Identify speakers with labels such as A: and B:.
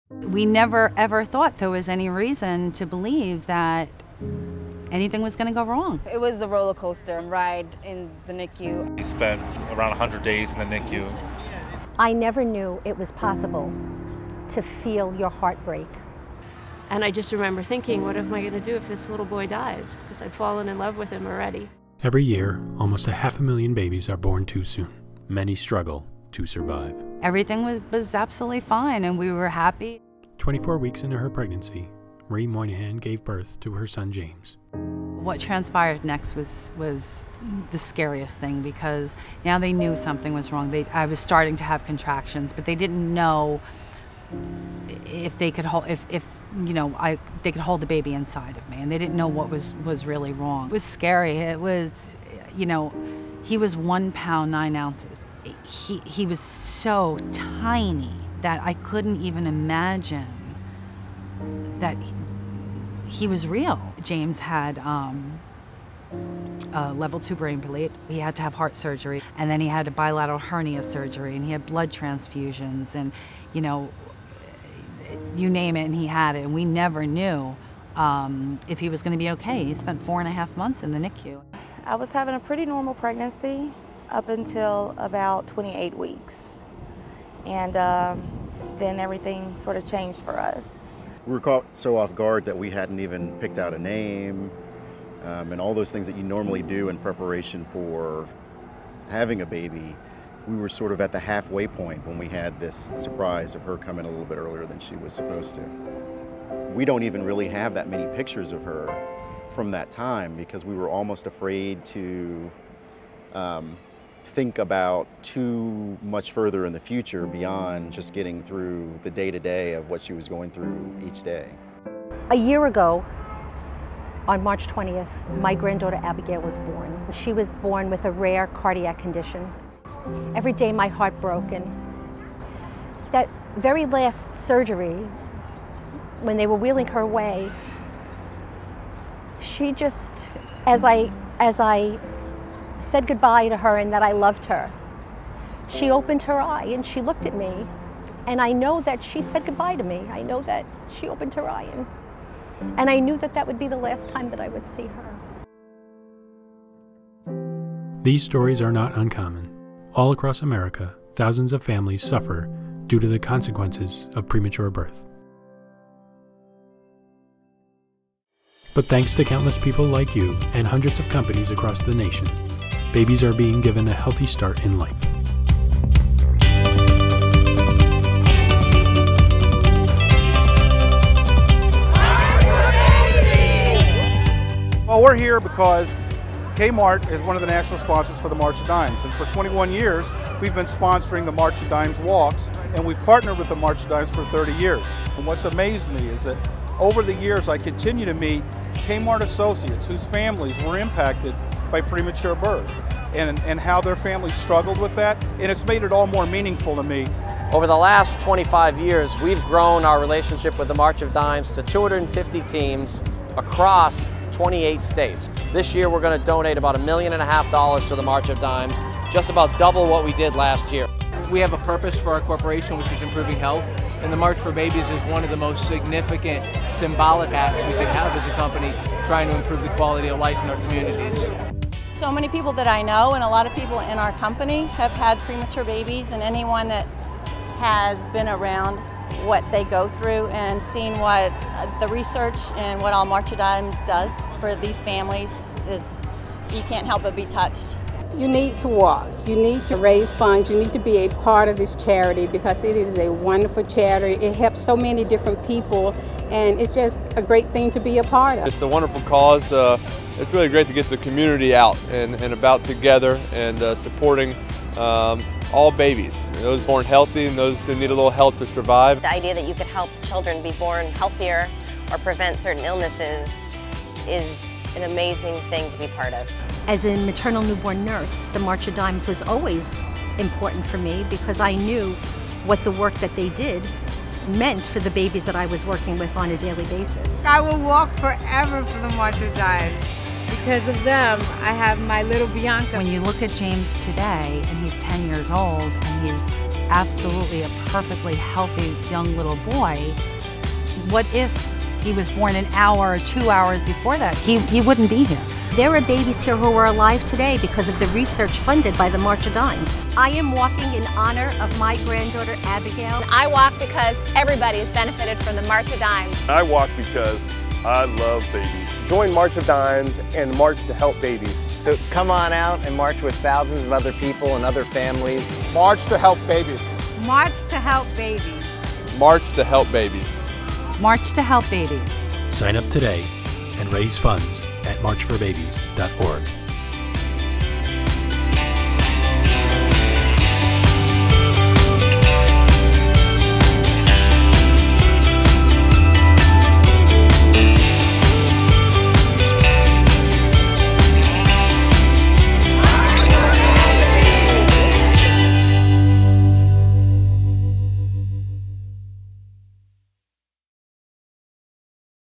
A: We never ever thought there was any reason to believe that anything was going to go wrong.
B: It was a roller coaster ride in the NICU.
C: We spent around 100 days in the NICU.
D: I never knew it was possible to feel your heart break.
E: And I just remember thinking, what am I going to do if this little boy dies? Because I'd fallen in love with him already.
F: Every year, almost 500,000 babies are born too soon. Many struggle to survive.
A: Everything was absolutely fine and we were happy.
F: 24 weeks into her pregnancy, Marie Moynihan gave birth to her son James.
A: What transpired next was the scariest thing, because now they knew something was wrong. I was starting to have contractions, but they didn't know if they could hold, they could hold the baby inside of me, and they didn't know what was really wrong. It was scary. It was, he was 1 pound 9 ounces. He was so tiny that I couldn't even imagine that he was real. James had level 2 brain bleed. He had to have heart surgery, and then he had a bilateral hernia surgery, and he had blood transfusions, and you name it, and he had it. And we never knew if he was going to be okay. He spent 4.5 months in the NICU.
G: I was having a pretty normal pregnancy up until about 28 weeks, and then everything sort of changed for us.
H: We were caught so off guard that we hadn't even picked out a name, and all those things that you normally do in preparation for having a baby. We were sort of at the halfway point when we had this surprise of her coming a little bit earlier than she was supposed to. We don't even really have that many pictures of her from that time because we were almost afraid to think about too much further in the future beyond just getting through the day-to-day of what she was going through each day.
D: A year ago, on March 20th, my granddaughter Abigail was born. She was born with a rare cardiac condition. Every day my heart broke, and that very last surgery, when they were wheeling her away, she just, as I said goodbye to her and that I loved her, she opened her eye and she looked at me, and I know that she said goodbye to me. I know that she opened her eye, and I knew that that would be the last time that I would see her.
F: These stories are not uncommon. All across America, thousands of families suffer due to the consequences of premature birth. But thanks to countless people like you and hundreds of companies across the nation, babies are being given a healthy start in life.
I: Well, we're here because Kmart is one of the national sponsors for the March of Dimes, and for 21 years we've been sponsoring the March of Dimes walks, and we've partnered with the March of Dimes for 30 years. And what's amazed me is that over the years I continue to meet Kmart associates whose families were impacted by premature birth and how their families struggled with that, and it's made it all more meaningful to me.
J: Over the last 25 years, we've grown our relationship with the March of Dimes to 250 teams across 28 states. This year we're going to donate about $1.5 million to the March of Dimes, just about double what we did last year.
K: We have a purpose for our corporation, which is improving health, and the March for Babies is one of the most significant symbolic acts we could have as a company trying to improve the quality of life in our communities.
B: So many people that I know and a lot of people in our company have had premature babies, and anyone that has been around what they go through and seen what the research and what all March of Dimes does for these families is, you can't help but be touched.
L: You need to walk, you need to raise funds, you need to be a part of this charity because it is a wonderful charity. It helps so many different people, and it's just a great thing to be a part of.
M: It's a wonderful cause. It's really great to get the community out and about together and supporting all babies, those born healthy and those who need a little help to survive.
N: The idea that you could help children be born healthier or prevent certain illnesses is an amazing thing to be part of.
D: As a maternal newborn nurse, the March of Dimes was always important for me because I knew what the work that they did meant for the babies that I was working with on a daily basis.
O: I will walk forever for the March of Dimes. Because of them, I have my little Bianca.
A: When you look at James today, and he's 10 years old, and he's absolutely a perfectly healthy young little boy, what if he was born an hour or 2 hours before that? He wouldn't be here.
D: There are babies here who are alive today because of the research funded by the March of Dimes. I am walking in honor of my granddaughter, Abigail.
P: I walk because everybody has benefited from the March of Dimes.
Q: I walk because I love babies. Join March of Dimes and march to help babies.
R: So come on out and march with thousands of other people and other families.
Q: March to help babies.
O: March to help babies.
M: March to help babies.
A: March to help babies.
F: Sign up today and raise funds at marchforbabies.org.